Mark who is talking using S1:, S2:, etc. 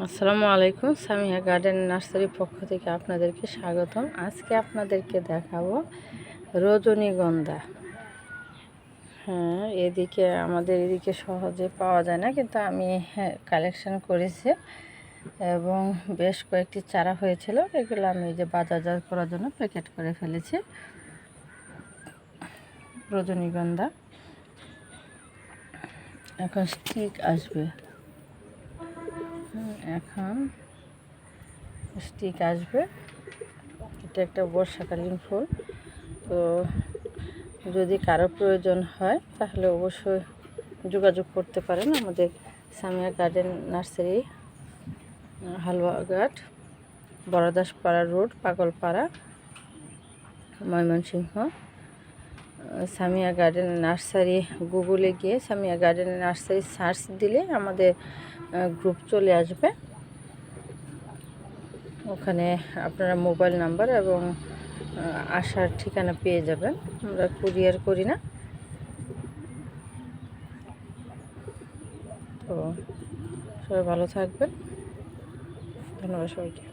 S1: আসসালামু আলাইকুম। সামিয়া গার্ডেন নার্সারির পক্ষ থেকে আপনাদেরকে স্বাগতম। আজকে আপনাদেরকে দেখাবো রজনীগন্ধা। হ্যাঁ, আমাদের এদিকে সহজে পাওয়া যায় না, কিন্তু আমি কালেকশন করেছি এবং বেশ কয়েকটি চারা হয়েছিল। এগুলো আমি যে বাজারজাত করার জন্য প্যাকেট করে ফেলেছি। রজনীগন্ধা এখন স্টিক আসবে, এখন স্টিক আসবে। এটা একটা বর্ষাকালীন ফুল। তো যদি কারো প্রয়োজন হয় তাহলে অবশ্যই যোগাযোগ করতে পারেন আমাদের Samia garden nursery, Haluaghat, Bardaspara road, Pagalpara, Mymensingh. Samia garden nursery গুগলে গিয়ে সামিয়া গার্ডেন নার্সারি সার্চ দিলে আমাদের গ্রুপ চলে আসবে। ওখানে আপনারা মোবাইল নাম্বার এবং আসার ঠিকানা পেয়ে যাবেন। আমরা কুরিয়ার করি না। তো সবাই ভালো থাকবেন। ধন্যবাদ সবাইকে।